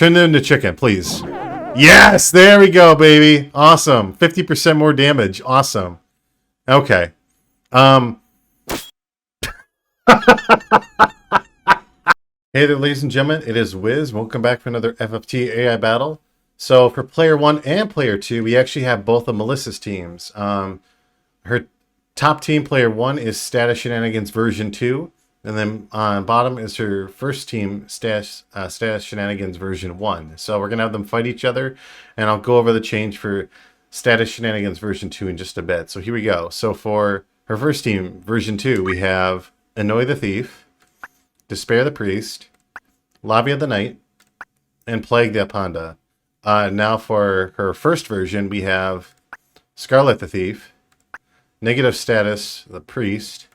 Turn them into chicken, please. Yes, there we go, baby. Awesome. 50% more damage. Awesome. Okay. Hey there, ladies and gentlemen. It is Wiz. Welcome back for another FFT AI battle. So for player 1 and player 2, we actually have both of Melissa's teams. Her top team, player 1, is Status Shenanigans version 2. And then on bottom is her first team, Status Shenanigans version 1. So we're going to have them fight each other. And I'll go over the change for Status Shenanigans version 2 in just a bit. So here we go. So for her first team, version 2, we have Annoy the Thief, Dispair the Priest, Lavia the Knight, and Plague the Apanda. Now for her first version, we have Scarlet the Thief, Negative Status the Priest,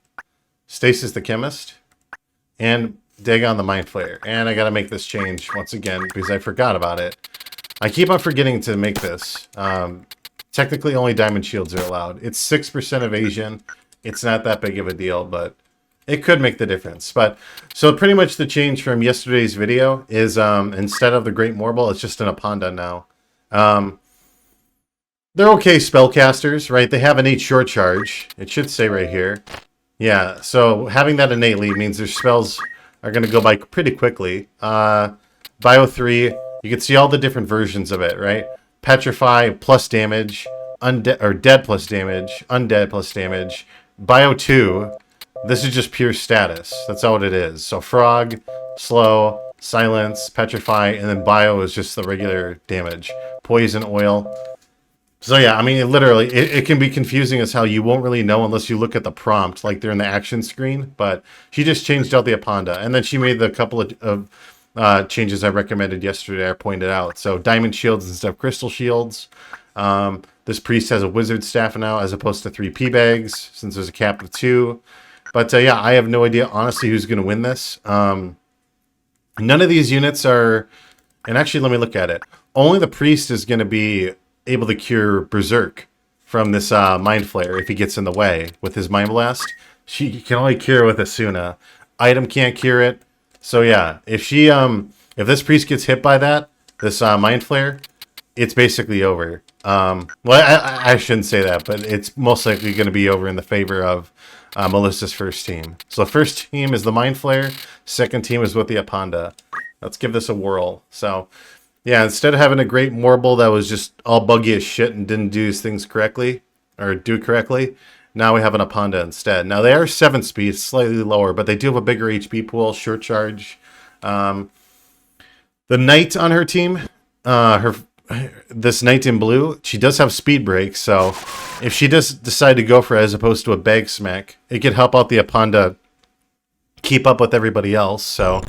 Stasis the Chemist, and Dagon the Mind Flayer. And I gotta make this change once again because I forgot about it. I keep on forgetting to make this. Technically only diamond shields are allowed. It's 6% evasion. It's not that big of a deal, but it could make the difference. But so pretty much the change from yesterday's video is instead of the Great Morble, it's just an Apanda now. They're okay spellcasters, right? They have an 8 short charge. It should say right here. Yeah, so having that innately means their spells are going to go by pretty quickly. Bio 3, you can see all the different versions of it, right? Petrify plus damage, dead plus damage, undead plus damage. Bio 2, this is just pure status. That's all it is. So frog, slow, silence, petrify, and then bio is just the regular damage. Poison, oil. So yeah, I mean, it can be confusing as hell. You won't really know unless you look at the prompt, like they're in the action screen. But she just changed out the Apanda. And then she made the couple of changes I recommended yesterday, I pointed out. So diamond shields instead of crystal shields. This priest has a wizard staff now as opposed to 3 P bags, since there's a cap of 2. But yeah, I have no idea, honestly, who's going to win this. None of these units are... And actually, let me look at it. Only the priest is going to be able to cure Berserk from this Mind Flayer if he gets in the way with his Mind Blast. She can only cure with Esuna. Item can't cure it. So yeah, if this priest gets hit by this Mind Flayer, it's basically over. Well, I shouldn't say that, but it's most likely going to be over in the favor of Melissa's first team. So the first team is the Mind Flayer. Second team is with the Apanda. Let's give this a whirl. So yeah, instead of having a Great Morble that was just all buggy as shit and didn't do his things correctly, or do correctly, now we have an Apanda instead. Now they are 7 speed, slightly lower, but they do have a bigger HP pool, short charge. The Knight on her team, this Knight in blue, she does have speed break, so if she does decide to go for it as opposed to a bag smack, it could help out the Apanda keep up with everybody else, so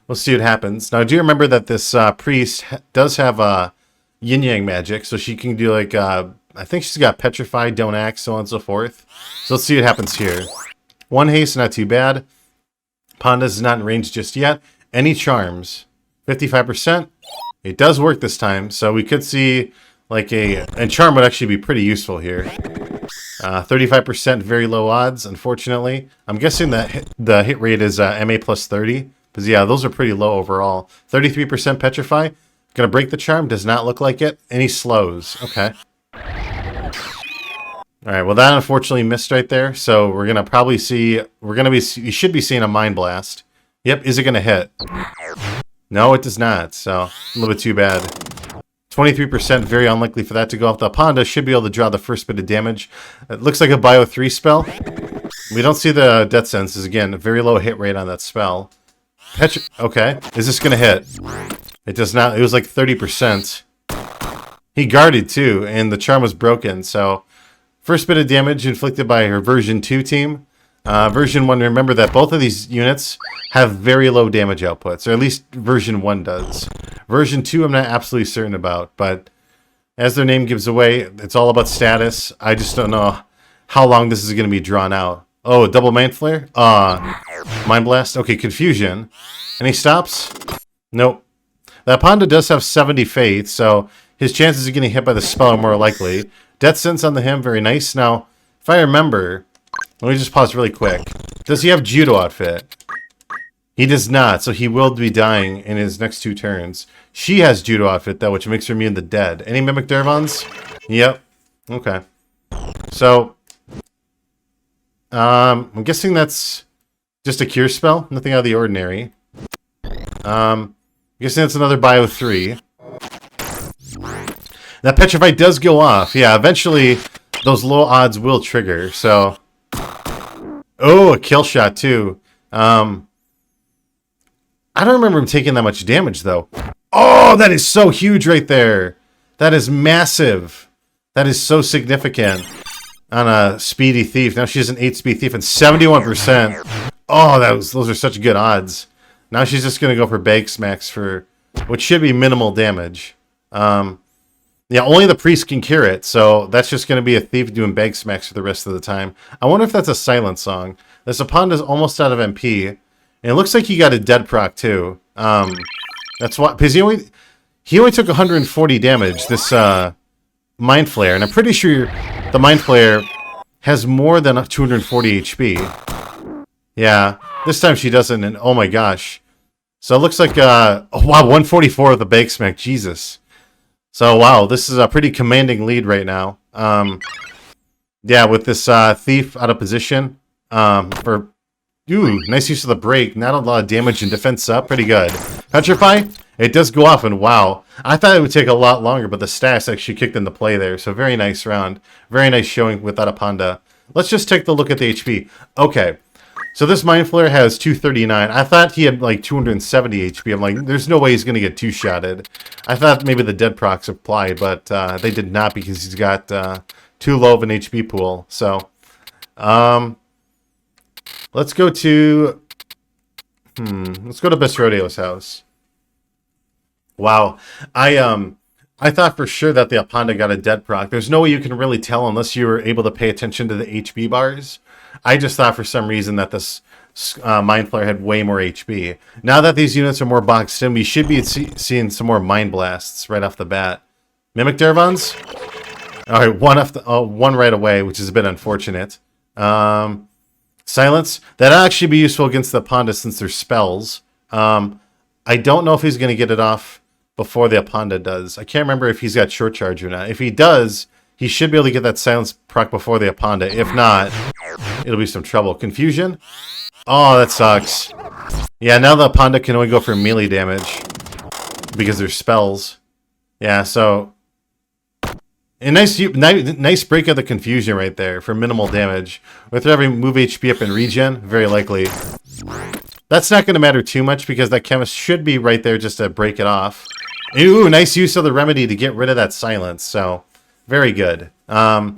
we'll see what happens. Now, do you remember that this priest does have a Yin Yang Magic, so she can do like, I think she's got Petrify, Don't Act, so on and so forth. So let's see what happens here. 1 haste, not too bad. Panda's not in range just yet. Any charms? 55%. It does work this time, so we could see like and charm would actually be pretty useful here. 35%, very low odds, unfortunately. I'm guessing that the hit rate is MA plus 30. Because yeah, those are pretty low overall. 33% Petrify. Gonna break the charm, does not look like it. Any slows. Okay. Alright, well that unfortunately missed right there. So we're gonna probably see, you should be seeing a Mind Blast. Yep, is it gonna hit? No, it does not, so a little bit too bad. 23%, very unlikely for that to go off. The Apanda should be able to draw the first bit of damage. It looks like a Bio 3 spell. We don't see the Death Senses. Again, a very low hit rate on that spell. Okay, is this gonna hit? It does not. It was like 30%. He guarded too, and the charm was broken, so first bit of damage inflicted by her version 2 team. Version 1, remember that both of these units have very low damage outputs, or at least version 1 does. Version 2 I'm not absolutely certain about, but as their name gives away, it's all about status. I just don't know how long this is going to be drawn out. Oh, double Mind Flare? Mind Blast? Okay, Confusion. And he stops? Nope. The Apanda does have 70 faith, so his chances of getting hit by the spell are more likely. Death Sense on the him, very nice. Now, if I remember, let me just pause really quick. Does he have Judo Outfit? He does not, so he will be dying in his next 2 turns. She has Judo Outfit, though, which makes her immune to dead. Any Mimic Daravons? Yep. Okay. So, I'm guessing that's just a cure spell. Nothing out of the ordinary. I'm guessing that's another Bio 3. That Petrify does go off. Yeah, eventually those low odds will trigger, so... Oh, a kill shot, too. I don't remember him taking that much damage, though. Oh, that is so huge right there. That is massive. That is so significant on a Speedy Thief. Now she has an 8 Speed Thief and 71%. Oh, those are such good odds. Now she's just going to go for Bag Smacks for what should be minimal damage. Yeah, only the Priest can cure it, so that's just going to be a Thief doing Bag Smacks for the rest of the time. I wonder if that's a silent song. This Apanda is almost out of MP. And it looks like he got a dead proc too. That's why, because he only took 140 damage. This Mind Flayer, and I'm pretty sure the Mind Flayer has more than 240 HP. Yeah, this time she doesn't. And oh my gosh, so it looks like oh wow, 144 with the Bake Smack. Jesus. So wow, this is a pretty commanding lead right now. Yeah, with this Thief out of position for. Ooh, nice use of the break. Not a lot of damage and defense up. Pretty good. Petrify? It does go off, and wow. I thought it would take a lot longer, but the stats actually kicked into play there. So very nice round. Very nice showing with Adapanda. Let's just take the look at the HP. Okay. So this Mind Flayer has 239. I thought he had like 270 HP. I'm like, there's no way he's going to get 2-shotted. I thought maybe the dead procs applied, but they did not because he's got too low of an HP pool. So, let's go to Best Rodeo's house. Wow. I thought for sure that the Apanda got a dead proc. There's no way you can really tell unless you were able to pay attention to the HP bars. I just thought for some reason that this Mind Flayer had way more HP. Now that these units are more boxed in, we should be seeing some more Mind Blasts right off the bat. Mimic Daravons? Alright, one right away, which is a bit unfortunate. Silence. That'll actually be useful against the Apanda since they're spells. I don't know if he's going to get it off before the Apanda does. I can't remember if he's got short charge or not. If he does, he should be able to get that silence proc before the Apanda. If not, it'll be some trouble. Confusion? Oh, that sucks. Yeah, now the Apanda can only go for melee damage because they're spells. Yeah, so... A nice break of the confusion right there for minimal damage. With having move HP up and regen, very likely. That's not going to matter too much because that chemist should be right there just to break it off. Ooh, nice use of the remedy to get rid of that silence. So, very good. So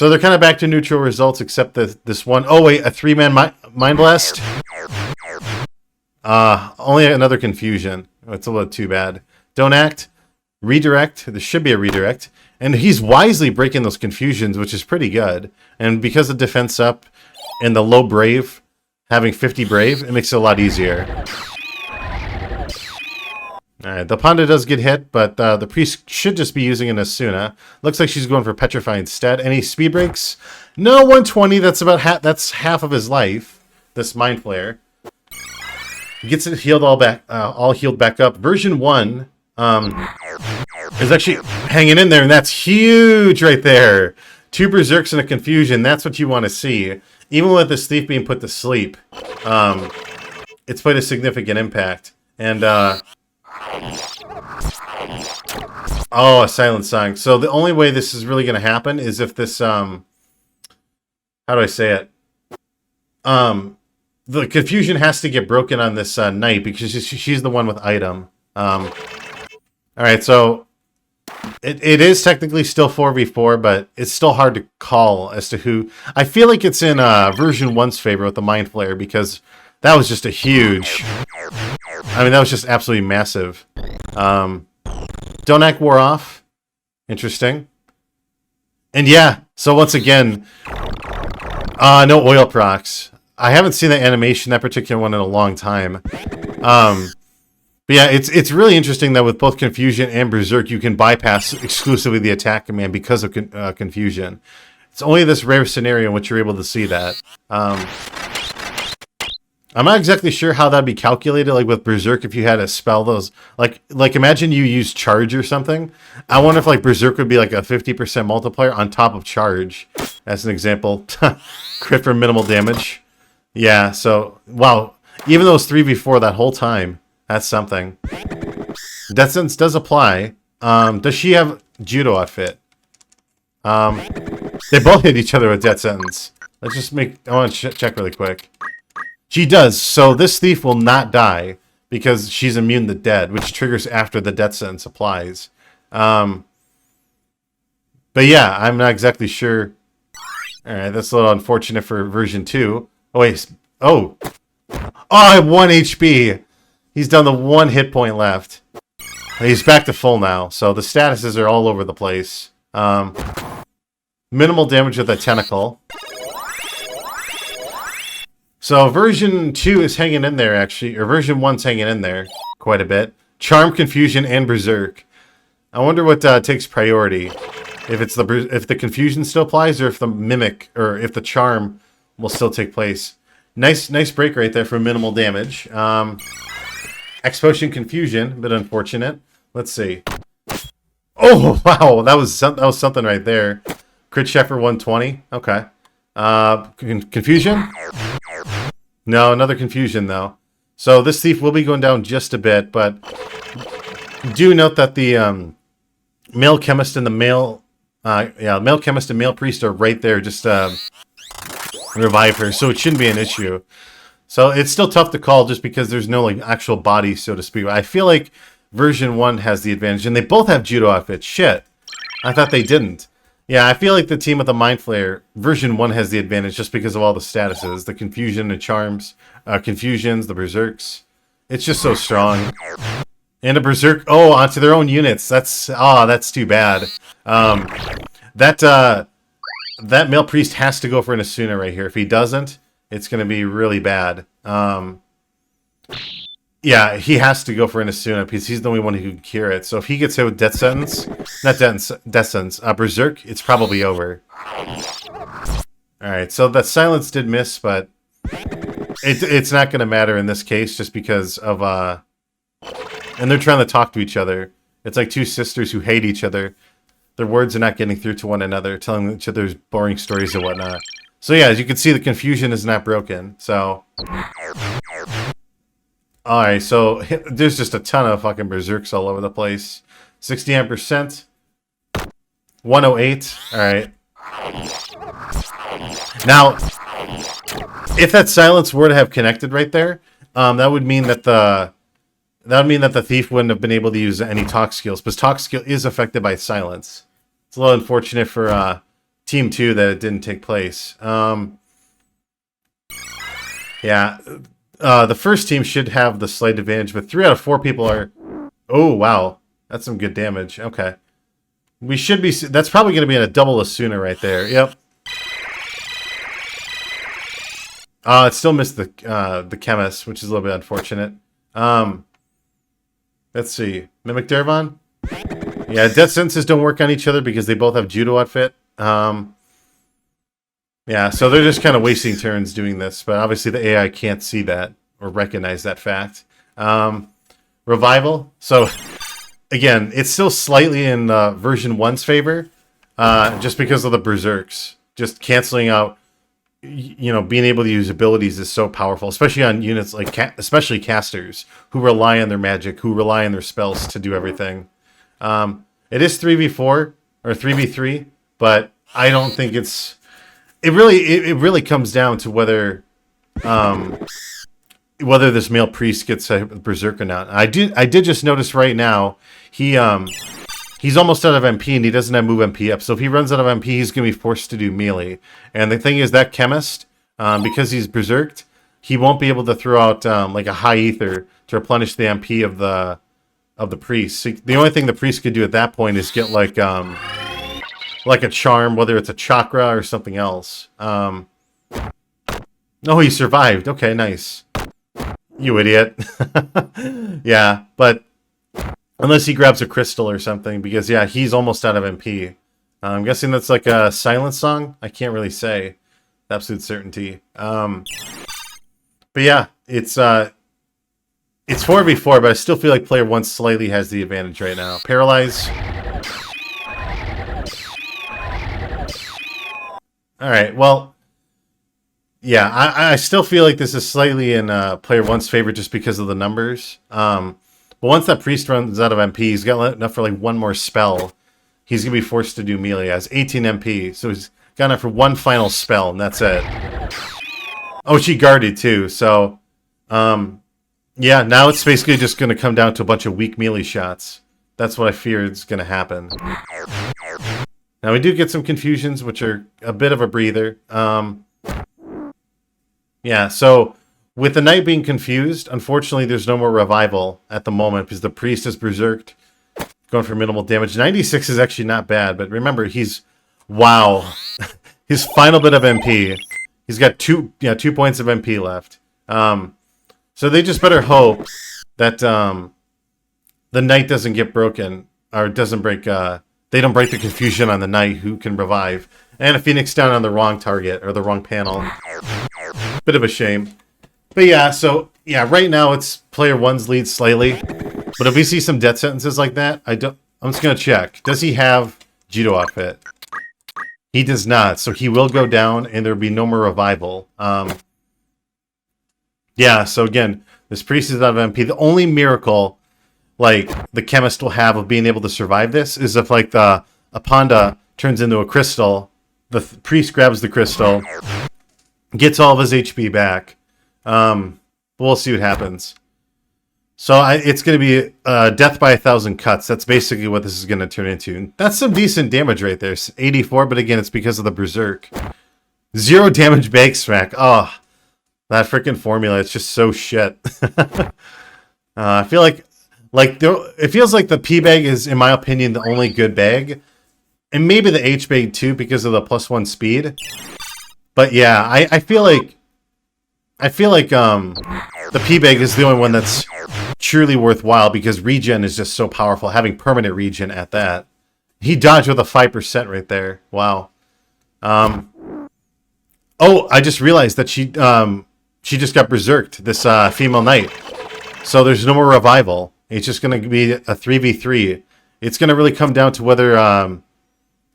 they're kind of back to neutral results except this one. Oh wait, a 3-man Mind Blast? Only another confusion. It's a little too bad. Don't act. Redirect. There should be a redirect. And he's wisely breaking those confusions, which is pretty good. And because of defense up and the low brave, having 50 brave, it makes it a lot easier. Alright, the Panda does get hit, but the Priest should just be using an Esuna. Looks like she's going for Petrify instead. Any speed breaks? No, 120. That's about half of his life. This Mind Flayer. He gets it healed all healed back up. Version 1 is actually hanging in there, and that's huge right there. 2 Berserks and a Confusion. That's what you want to see. Even with this Thief being put to sleep, it's played a significant impact. And oh, a silent song. So the only way this is really going to happen is if this how do I say it? The confusion has to get broken on this knight because she's the one with item. All right, so it is technically still 4v4, but it's still hard to call as to who. I feel like it's in version 1's favor with the Mind Flayer because that was just a huge. I mean, that was just absolutely massive. Don't Act wore off. Interesting. And yeah, so once again, no oil procs. I haven't seen that animation, that particular one, in a long time. But yeah, it's really interesting that with both Confusion and Berserk, you can bypass exclusively the attack command because of Confusion. It's only this rare scenario in which you're able to see that. I'm not exactly sure how that'd be calculated, like with Berserk, if you had to spell those. Like imagine you use Charge or something. I wonder if like Berserk would be like a 50% multiplier on top of Charge, as an example. Crit for minimal damage. Yeah, so, wow. Even though it's 3v4 that whole time, that's something. Death Sentence does apply. Does she have Judo Outfit? They both hit each other with Death Sentence. Let's just I want to check really quick. She does, so this thief will not die because she's immune to dead, which triggers after the Death Sentence applies. But yeah, I'm not exactly sure. Alright, that's a little unfortunate for version 2. Oh, wait. Oh, I have 1 HP. He's down to 1 hit point left. He's back to full now, so the statuses are all over the place. Minimal damage with a tentacle. So version 2 is hanging in there, actually, or version 1's hanging in there quite a bit. Charm, Confusion, and Berserk. I wonder what takes priority. If it's if the Confusion still applies, or if the Mimic, or if the Charm will still take place. Nice break right there for minimal damage. Explosion, Confusion, a bit unfortunate. Let's see. Oh wow, that was something right there. Crit check for 120. Okay. Confusion. No, another Confusion though. So this thief will be going down just a bit, but do note that the male chemist and the male chemist and male priest are right there, just revive her, so it shouldn't be an issue. So it's still tough to call just because there's no like actual body, so to speak. I feel like version 1 has the advantage, and they both have Judo Outfit. Shit, I thought they didn't. Yeah, I feel like the team with the Mind Flayer, version 1 has the advantage just because of all the statuses. The Confusion, the Charms, Confusions, the Berserks. It's just so strong. And a Berserk, onto their own units. That's too bad. That male priest has to go for an Esuna right here. If he doesn't, it's going to be really bad. Yeah, he has to go for an Esuna because he's the only one who can cure it. So if he gets hit with Death Sentence, Death Sentence, Berserk, it's probably over. Alright, so that silence did miss, but it's not going to matter in this case just because of, and they're trying to talk to each other. It's like two sisters who hate each other. Their words are not getting through to one another, telling each other boring stories and whatnot. So yeah, as you can see, the Confusion is not broken, so... Alright, so there's just a ton of fucking Berserks all over the place. 69%. 108. Alright. Now, if that silence were to have connected right there, that would mean that the thief wouldn't have been able to use any talk skills, because talk skill is affected by silence. It's a little unfortunate for Team 2 that it didn't take place. Yeah. The first team should have the slight advantage, but 3 out of 4 people are... Oh, wow. That's some good damage. Okay. We should be... That's probably going to be in a double Esuna right there. Yep. It still missed the chemist, which is a little bit unfortunate. Let's see. Mimic Daravon? Yeah, Death Sentences don't work on each other because they both have Judo Outfit. Yeah, so they're just kind of wasting turns doing this, but obviously the AI can't see that or recognize that fact. Revival. So, again, it's still slightly in version 1's favor, just because of the Berserks. Just canceling out, you know, being able to use abilities is so powerful, especially on units like, especially casters, who rely on their magic, who rely on their spells to do everything. It is 3v4, or 3v3, but I don't think it's... It really comes down to whether this male priest gets a Berserk or not. I did just notice right now he's almost out of MP and he doesn't have move MP up. So if he runs out of MP, he's gonna be forced to do melee. And the thing is that chemist, because he's berserked, he won't be able to throw out like a high ether to replenish the MP of the priest. So the only thing the priest could do at that point is get like a charm, whether it's a chakra or something else. Oh, he survived. Okay, nice. You idiot. Yeah, but unless he grabs a crystal or something, because yeah, he's almost out of MP. I'm guessing that's like a silence song. I can't really say with absolute certainty. But yeah, it's 4v4, but I still feel like player 1 slightly has the advantage right now. Paralyze. Alright, well, yeah, I still feel like this is slightly in player 1's favor just because of the numbers. But once that priest runs out of MP, he's got enough for like one more spell. He's going to be forced to do melee. He has 18 MP, so he's got enough for one final spell, and that's it. Oh, she guarded too, so... yeah, now it's basically just going to come down to a bunch of weak melee shots. That's what I fear is going to happen. Now, we do get some confusions, which are a bit of a breather. Yeah, so with the knight being confused, unfortunately, there's no more revival at the moment because the priest is berserked, going for minimal damage. 96 is actually not bad, but remember, he's... Wow. His final bit of MP. He's got 2 points of MP left. So they just better hope that the knight doesn't get broken, or doesn't break... they don't break the confusion on the knight who can revive. And a phoenix down on the wrong target, or the wrong panel. Bit of a shame. But yeah, so, yeah, right now it's player 1's lead slightly. But if we see some death sentences like that, I'm just going to check. Does he have Judo Outfit? He does not, so he will go down, and there will be no more revival. Yeah, so again, this priest is out of MP. The only miracle, like, the chemist will have of being able to survive this is if, like, the Aponda turns into a crystal, the priest grabs the crystal, gets all of his HP back. But we'll see what happens. So it's going to be death by 1,000 cuts. That's basically what this is going to turn into. That's some decent damage right there. 84, but again, it's because of the berserk. 0 damage bag smack. Oh, that freaking formula. It's just so shit. I feel like it feels like the P bag is, in my opinion, the only good bag. And maybe the H bag too because of the +1 speed. But yeah, I feel like the P bag is the only one that's truly worthwhile because regen is just so powerful, having permanent regen at that. He dodged with a 5% right there. Wow. Oh, I just realized that she just got berserked, this female knight. So there's no more revival. It's just going to be a 3v3. It's going to really come down to whether...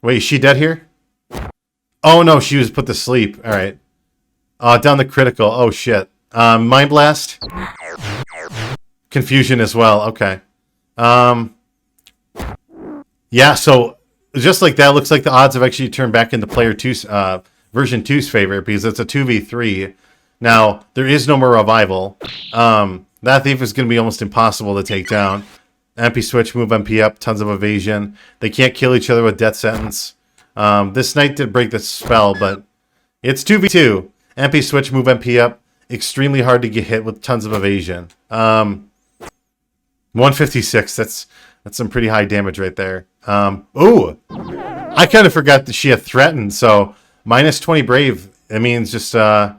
Wait, is she dead here? Oh, no, she was put to sleep. All right. Down the critical. Oh, shit. Mind Blast. Confusion as well. Okay. Yeah, so just like that, looks like the odds have actually turned back into player 2's, version 2's favor because it's a 2v3. Now, there is no more revival. That thief is going to be almost impossible to take down. MP switch, move MP up, tons of evasion. They can't kill each other with death sentence. This knight did break the spell, but it's 2v2. MP switch, move MP up. Extremely hard to get hit with tons of evasion. 156, that's some pretty high damage right there. Ooh! I kind of forgot that she had threatened, so minus 20 brave. That means just, yeah,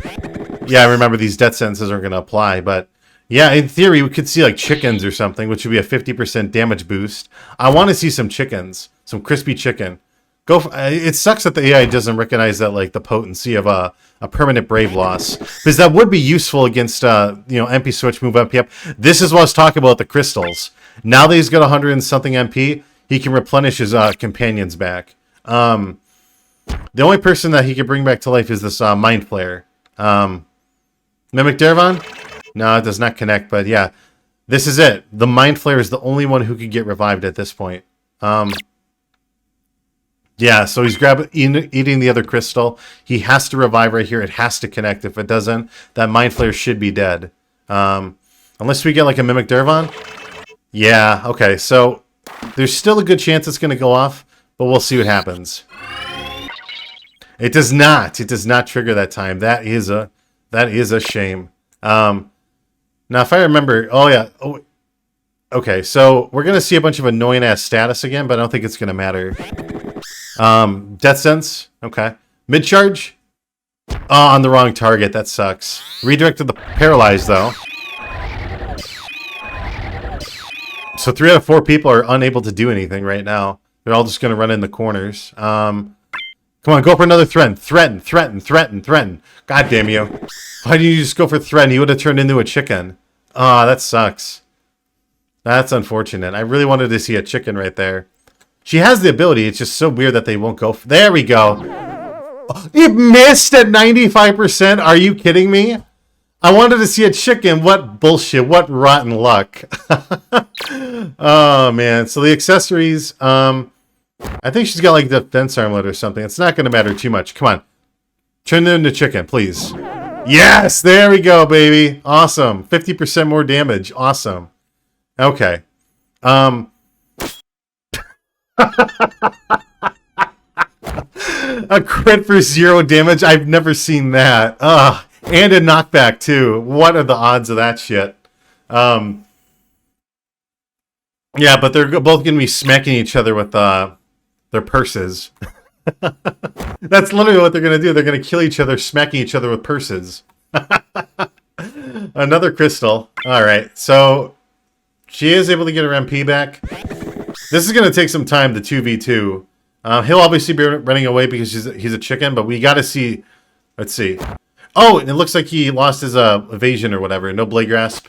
I remember these death sentences aren't going to apply, but yeah, in theory, we could see like chickens or something, which would be a 50% damage boost. I want to see some chickens, some crispy chicken. It sucks that the AI doesn't recognize that, like, the potency of a permanent brave loss, because that would be useful against MP switch, move MP up. This is what I was talking about, the crystals. Now that he's got 100 and something MP, he can replenish his companions back. The only person that he can bring back to life is this Mind Flayer. Mimic Daravon? No, it does not connect, but yeah, this is it. The Mind Flayer is the only one who can get revived at this point. Yeah, so he's eating the other crystal. He has to revive right here. It has to connect. If it doesn't, that Mind Flayer should be dead. Unless we get like a Mimic Daravon. Yeah, okay, so there's still a good chance it's going to go off, but we'll see what happens. It does not. It does not trigger that time. That is a shame. Now, if I remember... Oh, yeah. Oh, okay, so we're going to see a bunch of annoying-ass status again, but I don't think it's going to matter. Death Sense. Okay. Mid-charge? Oh, on the wrong target. That sucks. Redirected the Paralyze, though. So 3 out of 4 people are unable to do anything right now. They're all just going to run in the corners. Come on, go for another threaten. Threaten, threaten, threaten, threaten. God damn you. Why didn't you just go for threaten? You would have turned into a chicken. Ah, that sucks. That's unfortunate. I really wanted to see a chicken right there. She has the ability. It's just so weird that they won't go for... There we go. It missed at 95%. Are you kidding me? I wanted to see a chicken. What bullshit. What rotten luck. Oh, man. So the accessories... I think she's got like defense armlet or something. It's not going to matter too much. Come on. Turn it into chicken, please. Yes! There we go, baby. Awesome. 50% more damage. Awesome. Okay. A crit for 0 damage. I've never seen that. Ugh. And a knockback, too. What are the odds of that shit? Yeah, but they're both going to be smacking each other with their purses. That's literally what they're going to do. They're going to kill each other, smacking each other with purses. Another crystal. All right, so she is able to get her MP back. This is going to take some time, the 2v2. He'll obviously be running away because he's a chicken, but we got to see. Let's see. Oh, and it looks like he lost his evasion or whatever. No blade grasp.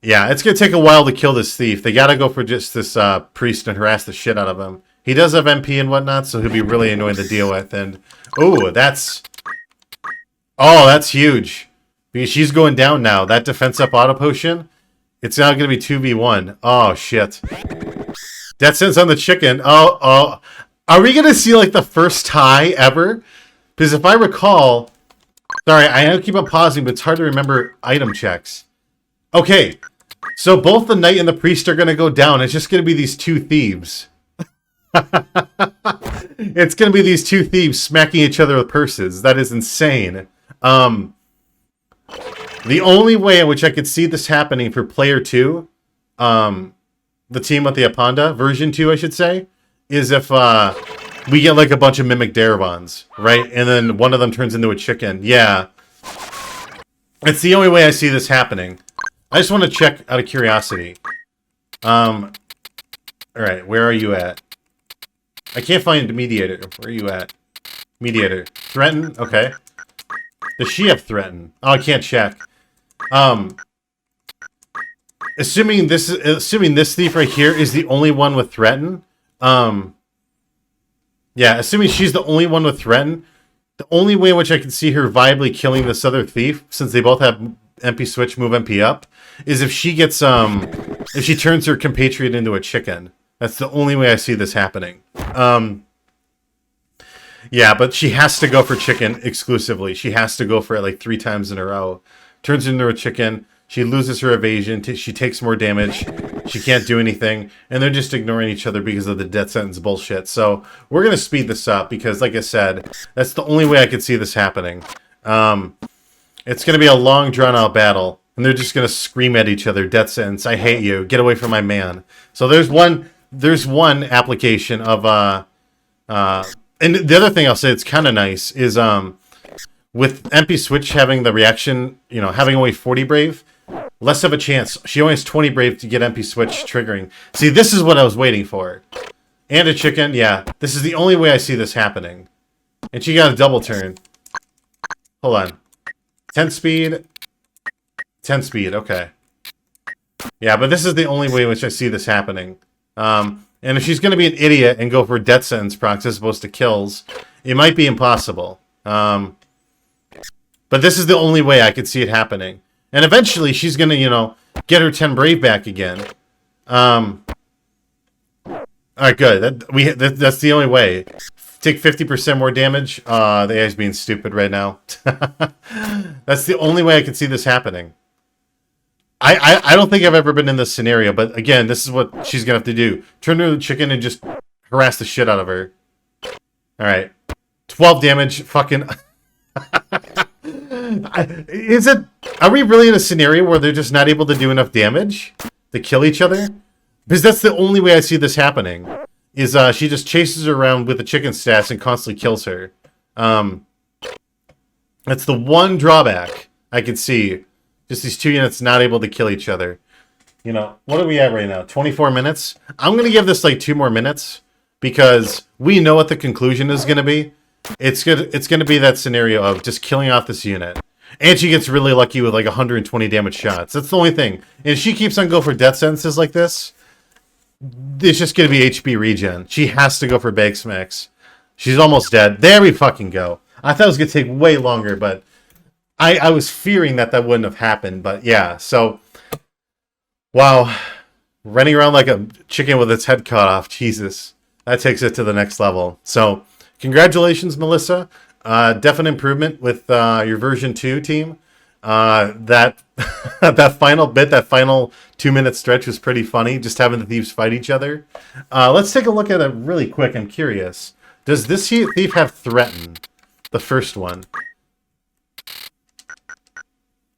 Yeah, it's going to take a while to kill this thief. They got to go for just this priest and harass the shit out of him. He does have MP and whatnot, so he'll be really annoying to deal with. And oh, that's huge. Because she's going down now. That defense up auto potion, it's now going to be 2v1. Oh, shit. Death sentence on the chicken. Oh. Are we going to see, like, the first tie ever? Because if I recall... Sorry, I keep on pausing, but it's hard to remember item checks. Okay. So both the knight and the priest are going to go down. It's just going to be these two thieves. It's going to be these two thieves smacking each other with purses. That is insane. The only way in which I could see this happening for player 2, the team with the Aponda, version 2, I should say, is if we get like a bunch of mimic Daravons, right? And then one of them turns into a chicken. Yeah. It's the only way I see this happening. I just want to check out of curiosity. All right, where are you at? I can't find the mediator. Where are you at? Mediator. Threaten? Okay. Does she have threaten? Oh, I can't check. Assuming this thief right here is the only one with threaten. Yeah, assuming she's the only one with threaten, the only way in which I can see her viably killing this other thief, since they both have MP switch, move MP up, is if she gets if she turns her compatriot into a chicken. That's the only way I see this happening. Yeah, but she has to go for chicken exclusively. She has to go for it like 3 times in a row. Turns into a chicken. She loses her evasion. She takes more damage. She can't do anything. And they're just ignoring each other because of the death sentence bullshit. So we're going to speed this up because, like I said, that's the only way I could see this happening. It's going to be a long, drawn-out battle. And they're just going to scream at each other, death sentence, I hate you, get away from my man. So there's one application of... and the other thing I'll say that's kind of nice is with MP Switch having the reaction, having only 40 Brave, less of a chance. She only has 20 Brave to get MP Switch triggering. See, this is what I was waiting for. And a chicken, yeah. This is the only way I see this happening. And she got a double turn. Hold on. 10 speed. 10 speed, okay. Yeah, but this is the only way in which I see this happening. And if she's going to be an idiot and go for death sentence procs as opposed to kills, it might be impossible. But this is the only way I could see it happening. And eventually she's going to, get her 10 Brave back again. Alright, good. That's the only way. Take 50% more damage. The AI's being stupid right now. That's the only way I could see this happening. I don't think I've ever been in this scenario, but again, this is what she's going to have to do. Turn her into a chicken and just harass the shit out of her. Alright. 12 damage. Fucking... Are we really in a scenario where they're just not able to do enough damage to kill each other? Because that's the only way I see this happening. Is she just chases her around with the chicken stats and constantly kills her. That's the one drawback I could see. Just these two units not able to kill each other. What are we at right now? 24 minutes? I'm going to give this like 2 more minutes. Because we know what the conclusion is going to be. it's good. It's going to be that scenario of just killing off this unit. And she gets really lucky with like 120 damage shots. That's the only thing. And if she keeps on going for death sentences like this, it's just going to be HP regen. She has to go for Bake Smacks. She's almost dead. There we fucking go. I thought it was going to take way longer, but I was fearing that wouldn't have happened. But yeah, so, wow. Running around like a chicken with its head cut off. Jesus. That takes it to the next level. So, congratulations, Melissa. Definite improvement with your version 2 team. That that final bit, that final 2-minute stretch was pretty funny, just having the thieves fight each other. Let's take a look at it really quick. I'm curious. Does this thief have Threaten? The first one.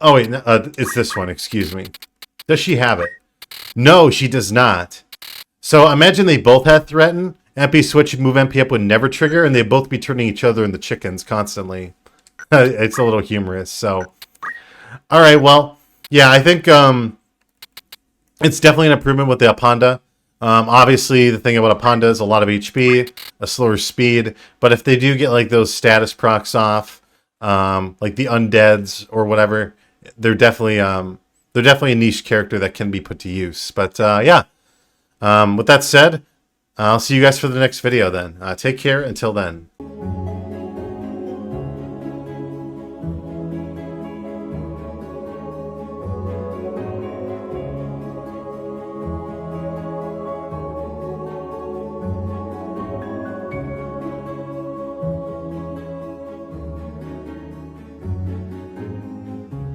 Oh, wait. It's this one. Excuse me. Does she have it? No, she does not. So imagine they both had Threaten. MP switch, move MP up would never trigger, and they'd both be turning each other into chickens constantly. It's a little humorous, so... Alright, well, yeah, I think it's definitely an improvement with the Apanda. Obviously, the thing about Apanda is a lot of HP, a slower speed, but if they do get, like, those status procs off, like the Undeads or whatever, they're definitely a niche character that can be put to use. But, yeah, with that said... I'll see you guys for the next video then. Take care until then.